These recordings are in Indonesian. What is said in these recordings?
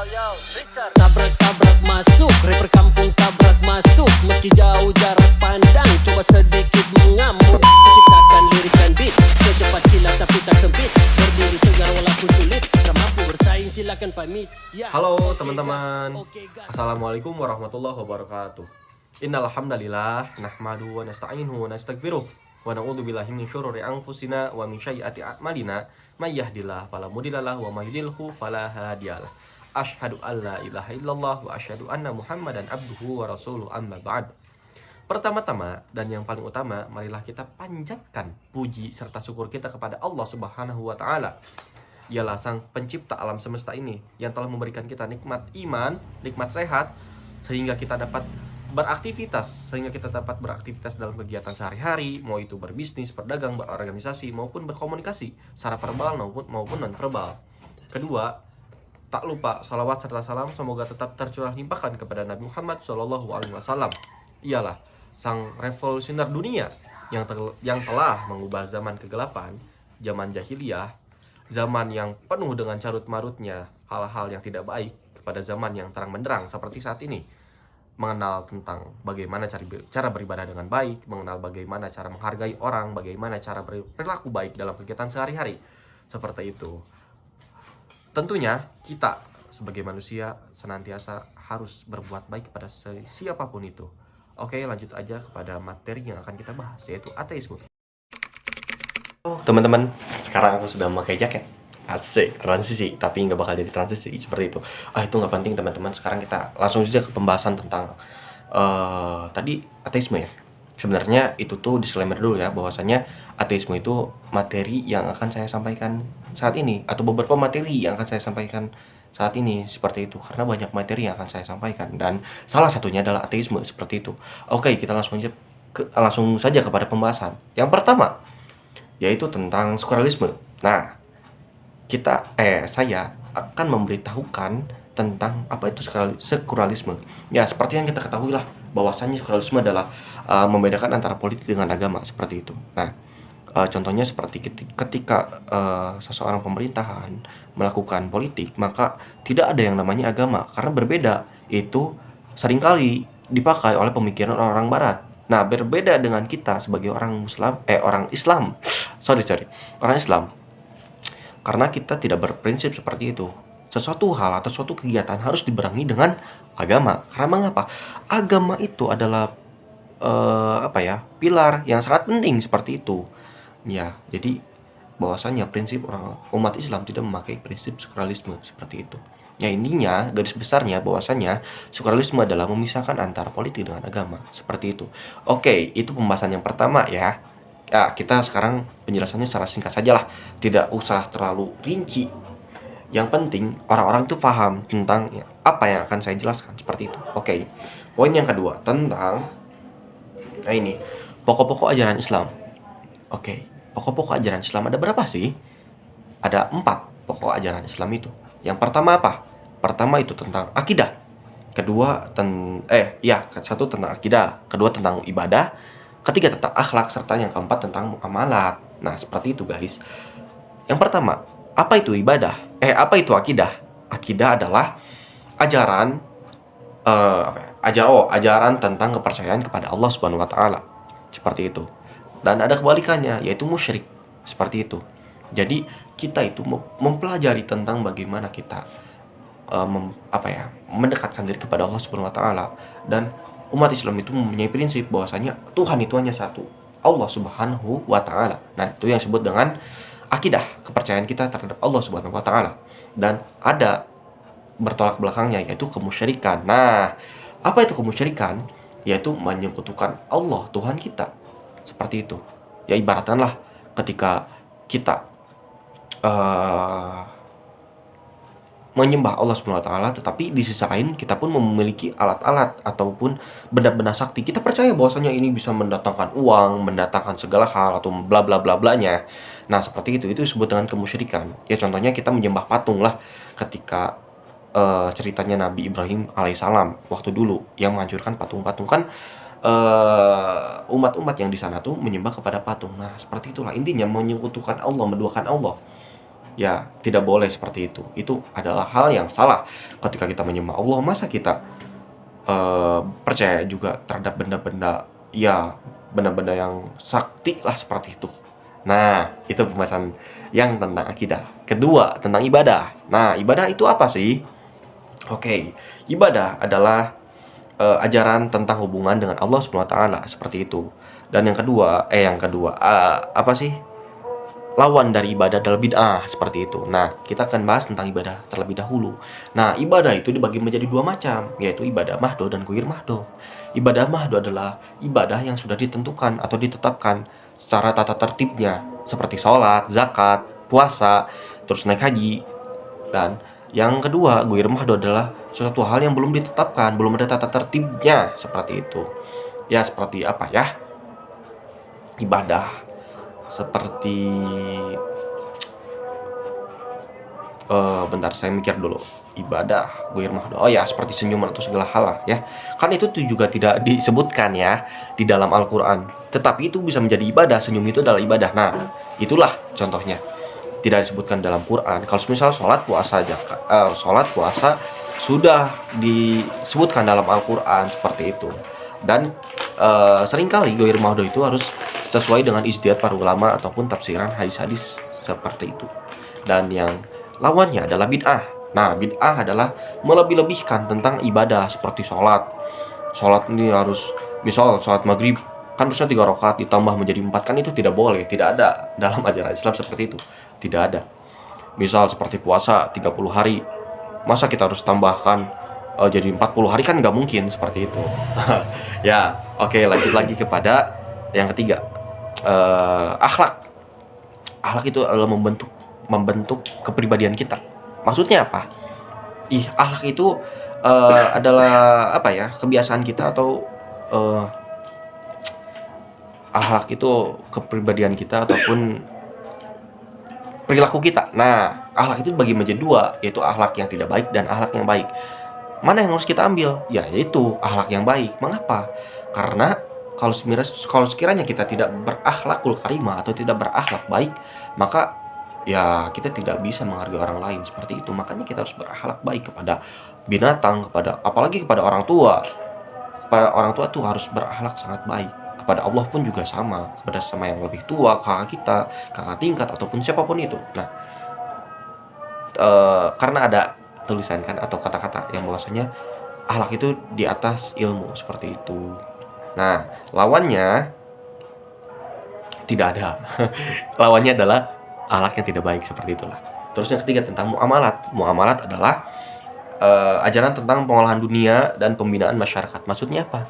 Tabrak-tabrak masuk, rapper kampung tabrak masuk. Meski jauh jarak pandang, coba sedikit mengamuk. Menciptakan lirik dan beat, secepat kilat tapi tak sempit. Berdiri tegar walaupun sulit, tak mampu bersaing silakan pamit. Ya, Halo oke, teman-teman, gas, oke, gas. Assalamualaikum warahmatullahi wabarakatuh. Innal hamdalillah nahmadu wa nasta'inuhu wa nastaghfiruh wa na'udzu billahi min syururi anfusina wa min sayyiati a'malina may yahdihillahu fala mudhillalah wa may yudhlilhu fala hadiyalah. Asyhadu an la ilaha illallah wa asyhadu anna Muhammadan abduhu wa rasuluh, amma ba'd. Pertama-tama dan yang paling utama, marilah kita panjatkan puji serta syukur kita kepada Allah Subhanahu wa taala. Ialah sang pencipta alam semesta ini yang telah memberikan kita nikmat iman, nikmat sehat, sehingga kita dapat beraktivitas dalam kegiatan sehari-hari, mau itu berbisnis, berdagang, berorganisasi, maupun berkomunikasi secara verbal maupun non-verbal. Kedua, tak lupa salawat serta salam semoga tetap tercurah limpahkan kepada Nabi Muhammad SAW. Ialah sang revolusioner dunia yang telah mengubah zaman kegelapan, zaman jahiliyah, zaman yang penuh dengan carut-marutnya hal-hal yang tidak baik, kepada zaman yang terang benderang seperti saat ini. Mengenal tentang bagaimana cara beribadah dengan baik, mengenal bagaimana cara menghargai orang, bagaimana cara berperilaku baik dalam kegiatan sehari-hari. Seperti itu. Tentunya kita sebagai manusia senantiasa harus berbuat baik kepada siapapun itu. Oke, lanjut aja kepada materi yang akan kita bahas, yaitu ateisme. Teman-teman, sekarang aku sudah memakai jaket. Asik, transisi, tapi nggak bakal jadi transisi seperti itu. Itu nggak penting teman-teman. Sekarang kita langsung saja ke pembahasan tentang tadi ateisme ya. Sebenarnya itu tuh disclaimer dulu ya, bahwasanya ateisme itu materi yang akan saya sampaikan saat ini, atau beberapa materi yang akan saya sampaikan saat ini seperti itu, karena banyak materi yang akan saya sampaikan dan salah satunya adalah ateisme seperti itu. Oke, kita langsung saja kepada pembahasan. Yang pertama yaitu tentang sekularilisme. Nah, saya akan memberitahukan tentang apa itu sekularilisme. Ya, seperti yang kita ketahui lah, bahwasannya sekularilisme adalah membedakan antara politik dengan agama, seperti itu. Nah, contohnya seperti ketika seseorang pemerintahan melakukan politik, maka tidak ada yang namanya agama, karena berbeda. Itu seringkali dipakai oleh pemikiran orang Barat. Nah, berbeda dengan kita sebagai orang Islam. Orang Islam. Karena kita tidak berprinsip seperti itu. Sesuatu hal atau suatu kegiatan harus dibarengi dengan agama. Karena mengapa? Agama itu adalah pilar yang sangat penting seperti itu. Ya, jadi bahwasanya prinsip umat Islam tidak memakai prinsip sekularilisme seperti itu. Ya, intinya garis besarnya bahwasanya sekularilisme adalah memisahkan antara politik dengan agama, seperti itu. Oke, itu pembahasan yang pertama ya. Ya, kita sekarang penjelasannya secara singkat saja lah, tidak usah terlalu rinci. Yang penting orang-orang itu paham tentang apa yang akan saya jelaskan, seperti itu. Oke, poin yang kedua tentang ini pokok-pokok ajaran Islam. Oke, pokok-pokok ajaran Islam ada berapa sih? Ada 4 pokok ajaran Islam itu. Yang pertama apa? Pertama itu tentang akidah. Kedua satu tentang akidah, kedua tentang ibadah, ketiga tentang akhlak, serta yang keempat tentang muamalat. Nah, seperti itu guys. Yang pertama, apa itu ibadah? Apa itu akidah? Akidah adalah ajaran ajaran tentang kepercayaan kepada Allah Subhanahu wa taala. Seperti itu. Dan ada kebalikannya, yaitu musyrik. Seperti itu. Jadi, kita itu mempelajari tentang bagaimana kita mendekatkan diri kepada Allah Subhanahu wa taala. Dan umat Islam itu mempunyai prinsip bahwasanya Tuhan itu hanya satu, Allah Subhanahu wa taala. Nah, itu yang disebut dengan akidah, kepercayaan kita terhadap Allah Subhanahu wa taala. Dan ada bertolak belakangnya, yaitu kemusyrikan. Nah, apa itu kemusyrikan? Yaitu menyekutukan Allah, Tuhan kita. Seperti itu. Ya, ibaratkanlah ketika kita menyembah Allah Subhanahu wa taala, tetapi di sisi lain kita pun memiliki alat-alat ataupun benda-benda sakti. Kita percaya bahwasanya ini bisa mendatangkan uang, mendatangkan segala hal atau bla bla bla blanya. Nah, seperti itu disebut dengan kemusyrikan. Ya, contohnya kita menyembah patung lah, ketika ceritanya Nabi Ibrahim alaihissalam waktu dulu yang menghancurkan patung-patung, kan umat-umat yang di sana tuh menyembah kepada patung. Nah, seperti itulah intinya, menyekutukan Allah, menduakan Allah. Ya, tidak boleh seperti itu. Itu adalah hal yang salah. Ketika kita menyembah Allah, masa kita percaya juga terhadap benda-benda, ya benda-benda yang sakti lah seperti itu. Nah, itu pembahasan yang tentang akidah. Kedua, tentang ibadah. Nah, ibadah itu apa sih? Oke, ibadah adalah ajaran tentang hubungan dengan Allah Subhanahu wa taala, seperti itu. Dan yang kedua, apa sih? Lawan dari ibadah adalah bid'ah, seperti itu. Nah, kita akan bahas tentang ibadah terlebih dahulu. Nah, ibadah itu dibagi menjadi dua macam, yaitu ibadah mahdo dan ghair mahdo. Ibadah mahdo adalah ibadah yang sudah ditentukan atau ditetapkan secara tata tertibnya, seperti sholat, zakat, puasa, terus naik haji. Dan yang kedua, ghair mahdo adalah suatu hal yang belum ditetapkan, belum ada tata tertibnya, seperti itu. Ya, seperti apa ya? Ibadah seperti bentar saya mikir dulu. Ibadah ghair mahdo, oh ya, seperti senyuman atau segala hal lah ya. Kan itu tuh juga tidak disebutkan ya di dalam Al-Quran, tetapi itu bisa menjadi ibadah. Senyum itu adalah ibadah. Nah, itulah contohnya, tidak disebutkan dalam Quran. Kalau misal sholat puasa sudah disebutkan dalam Al-Quran seperti itu. Dan seringkali ghair mahdo itu harus sesuai dengan ijtihad para ulama ataupun tafsiran hadis-hadis seperti itu. Dan yang lawannya adalah bid'ah. Nah, bid'ah adalah melebih-lebihkan tentang ibadah seperti sholat. Sholat ini harus, misal sholat maghrib kan harusnya 3 rakaat ditambah menjadi 4, kan itu tidak boleh, tidak ada dalam ajaran Islam seperti itu, tidak ada. Misal seperti puasa 30 hari, masa kita harus tambahkan jadi 40 hari, kan nggak mungkin seperti itu. Ya, oke, lanjut lagi kepada yang ketiga. Akhlak. Akhlak itu adalah membentuk kepribadian kita. Maksudnya apa? Akhlak itu adalah apa ya? Kebiasaan kita atau akhlak itu kepribadian kita ataupun perilaku kita. Nah, akhlak itu bagi menjadi dua, yaitu akhlak yang tidak baik dan akhlak yang baik. Mana yang harus kita ambil? Ya, yaitu akhlak yang baik. Mengapa? Karena kalau sekiranya kita tidak berakhlakul karimah atau tidak berakhlak baik, maka ya kita tidak bisa menghargai orang lain, seperti itu. Makanya kita harus berakhlak baik kepada binatang, apalagi kepada orang tua. Kepada orang tua tuh harus berakhlak sangat baik. Kepada Allah pun juga sama, kepada sama yang lebih tua, kakak kita, kakak tingkat ataupun siapapun itu. Nah, karena ada tulisan kan atau kata-kata yang bahwasanya akhlak itu di atas ilmu, seperti itu. Nah, lawannya tidak ada. Lawannya adalah akhlak yang tidak baik, seperti itulah. Terus yang ketiga tentang muamalat. Muamalat adalah ajaran tentang pengolahan dunia dan pembinaan masyarakat. Maksudnya apa?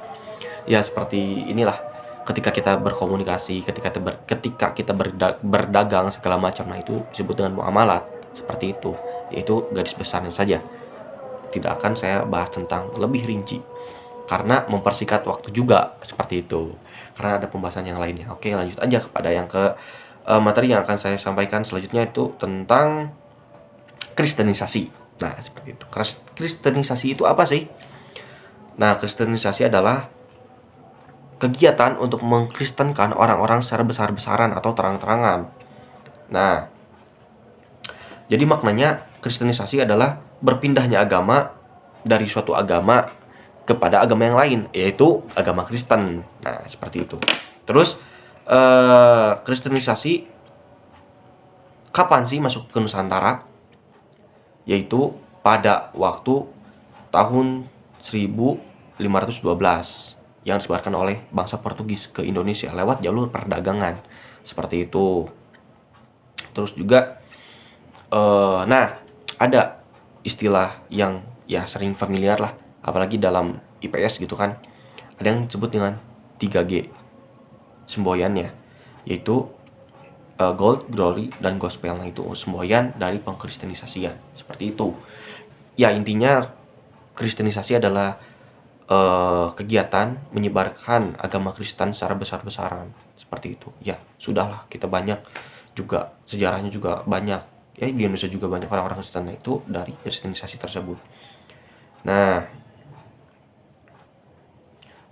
Ya seperti inilah, ketika kita berkomunikasi, ketika kita berdagang segala macam, nah itu disebut dengan muamalat, seperti itu. Yaitu garis besarnya saja. Tidak akan saya bahas tentang lebih rinci karena mempersingkat waktu juga, seperti itu. Karena ada pembahasan yang lainnya. Oke, lanjut aja kepada yang materi yang akan saya sampaikan selanjutnya, itu tentang kristenisasi. Nah, seperti itu. Kristenisasi itu apa sih? Nah, kristenisasi adalah kegiatan untuk mengkristenkan orang-orang secara besar-besaran atau terang-terangan. Nah, jadi maknanya kristenisasi adalah berpindahnya agama dari suatu agama kepada agama yang lain, yaitu agama Kristen. Nah, seperti itu. Terus kristenisasi kapan sih masuk ke Nusantara? Yaitu pada waktu tahun 1512 yang disebarkan oleh bangsa Portugis ke Indonesia lewat jalur perdagangan, seperti itu. Terus juga nah, ada istilah yang ya sering familiar lah, apalagi dalam IPS gitu kan, ada yang disebut dengan 3G semboyannya, yaitu gold, glory, dan gospel. Nah, itu semboyan dari pengkristenisasian, seperti itu. Ya, intinya kristenisasi adalah kegiatan menyebarkan agama Kristen secara besar-besaran, seperti itu. Ya, sudahlah, kita banyak juga, sejarahnya juga banyak ya, di Indonesia juga banyak orang-orang Kristen itu dari kristenisasi tersebut. Nah,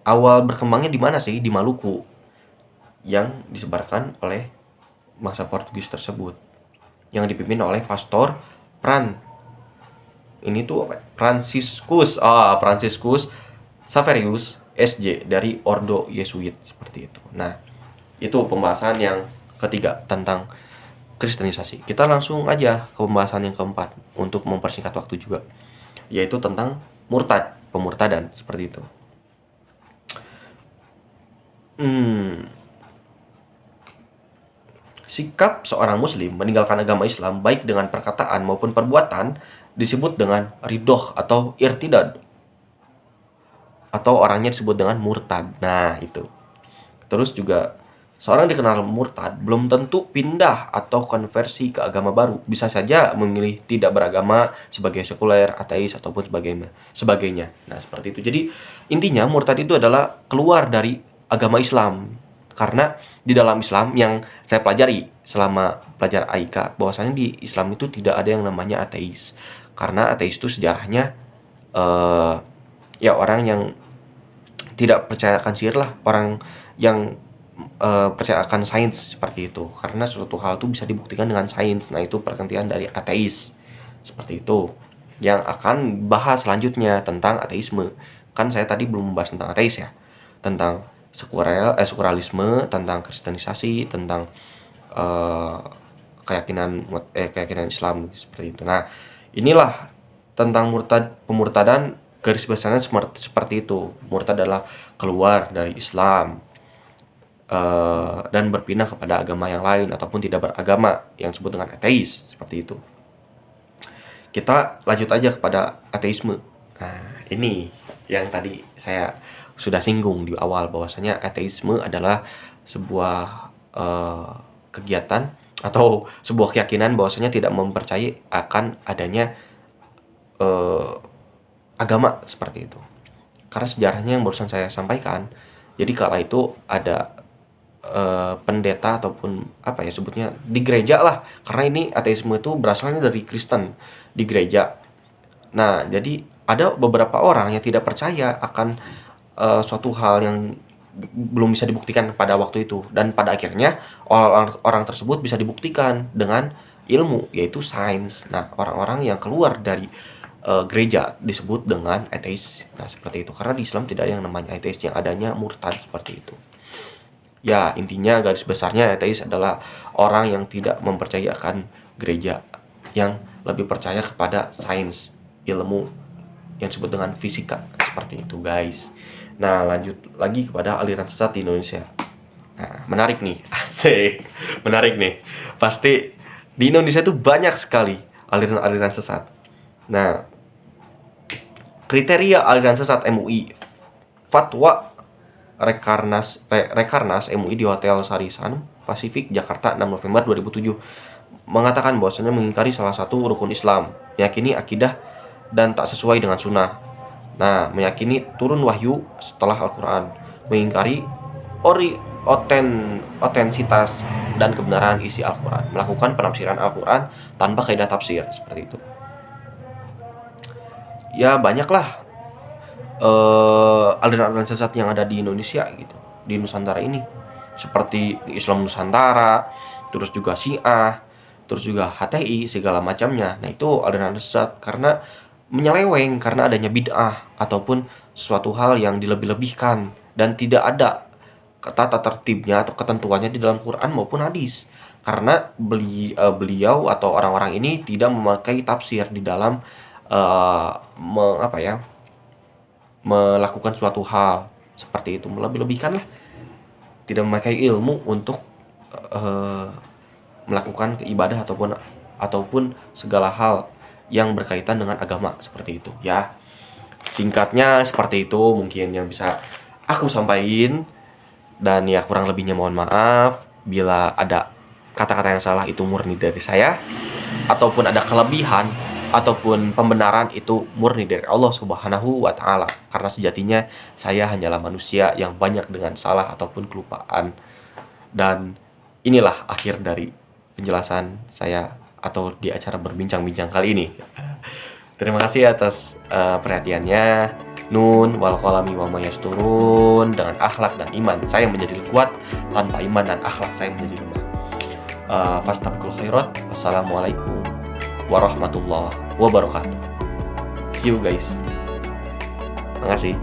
awal berkembangnya di mana sih? Di Maluku, yang disebarkan oleh bangsa Portugis tersebut. yang dipimpin oleh Pastor Franciscus Saverius SJ dari Ordo Yesuit seperti itu. Nah, itu pembahasan yang ketiga tentang kristenisasi. Kita langsung aja ke pembahasan yang keempat untuk mempersingkat waktu juga, yaitu tentang pemurtadan seperti itu. Sikap seorang muslim meninggalkan agama Islam baik dengan perkataan maupun perbuatan disebut dengan ridhoh atau irtidad, atau orangnya disebut dengan murtad. Nah, itu. Terus juga seorang dikenal murtad belum tentu pindah atau konversi ke agama baru. Bisa saja memilih tidak beragama sebagai sekuler, ateis, ataupun sebagainya. Nah, seperti itu. Jadi, intinya murtad itu adalah keluar dari agama Islam. Karena di dalam Islam yang saya pelajari selama belajar AIK, bahwasanya di Islam itu tidak ada yang namanya ateis. Karena ateis itu sejarahnya ya orang yang tidak percaya akan sihir lah, orang yang percaya akan sains seperti itu. Karena suatu hal itu bisa dibuktikan dengan sains. Nah, itu pergantian dari ateis seperti itu. Yang akan bahas selanjutnya tentang ateisme. Kan saya tadi belum membahas tentang ateis ya, tentang sekularilisme, tentang kristenisasi, tentang keyakinan Islam seperti itu. Nah, inilah tentang pemurtadan. Garis besarnya seperti itu. Murtad adalah keluar dari Islam dan berpindah kepada agama yang lain ataupun tidak beragama, yang disebut dengan ateis seperti itu. Kita lanjut aja kepada ateisme. Nah, ini yang tadi saya sudah singgung di awal, bahwasanya ateisme adalah sebuah kegiatan atau sebuah keyakinan bahwasanya tidak mempercayai akan adanya agama seperti itu. Karena sejarahnya yang barusan saya sampaikan, jadi kala itu ada pendeta ataupun apa ya sebutnya di gereja lah, karena ini ateisme itu berasalnya dari Kristen di gereja. Nah, jadi ada beberapa orang yang tidak percaya akan suatu hal yang belum bisa dibuktikan pada waktu itu, dan pada akhirnya orang tersebut bisa dibuktikan dengan ilmu, yaitu sains. Nah, orang-orang yang keluar dari gereja disebut dengan ateis. Nah, seperti itu. Karena di Islam tidak ada yang namanya ateis, yang adanya murtad seperti itu. Ya, intinya garis besarnya ateis adalah orang yang tidak mempercayai akan gereja, yang lebih percaya kepada sains, ilmu yang disebut dengan fisika seperti itu, guys. Nah, lanjut lagi kepada aliran sesat di Indonesia. Nah, menarik nih. Asik. Menarik nih. Pasti di Indonesia itu banyak sekali aliran-aliran sesat. Nah, kriteria aliran sesat MUI. Fatwa Rekarnas MUI di Hotel Sarisan Pasifik, Jakarta, 6 November 2007 mengatakan bahwasanya mengingkari salah satu rukun Islam, meyakini akidah dan tak sesuai dengan sunnah. Nah, meyakini turun wahyu setelah Al-Quran, mengingkari otensitas dan kebenaran isi Al-Quran, melakukan penafsiran Al-Quran tanpa kaidah tafsir seperti itu. Ya, banyaklah aliran-aliran sesat yang ada di Indonesia gitu, di Nusantara ini, seperti Islam Nusantara, terus juga Syiah, terus juga HTI, segala macamnya. Nah, itu aliran sesat karena menyeleweng, karena adanya bid'ah ataupun suatu hal yang dilebih-lebihkan dan tidak ada tata tertibnya atau ketentuannya di dalam Quran maupun hadis. Karena beliau atau orang-orang ini tidak memakai tafsir di dalam melakukan suatu hal seperti itu, melebih-lebihkan lah, tidak memakai ilmu untuk melakukan ibadah ataupun segala hal yang berkaitan dengan agama seperti itu ya. Singkatnya seperti itu mungkin yang bisa aku sampaikan, dan ya kurang lebihnya mohon maaf bila ada kata-kata yang salah, itu murni dari saya, ataupun ada kelebihan ataupun pembenaran itu murni dari Allah Subhanahu wa Ta'ala. Karena sejatinya saya hanyalah manusia yang banyak dengan salah ataupun kelupaan. Dan inilah akhir dari penjelasan saya atau di acara berbincang-bincang kali ini. Terima kasih atas perhatiannya. Nun wal qalami wa ma yasturun. Dengan akhlak dan iman saya menjadi kuat, tanpa iman dan akhlak saya menjadi lemah. Fastabiqul khairat. Wassalamualaikum warahmatullahi wabarakatuh. See you guys. Makasih.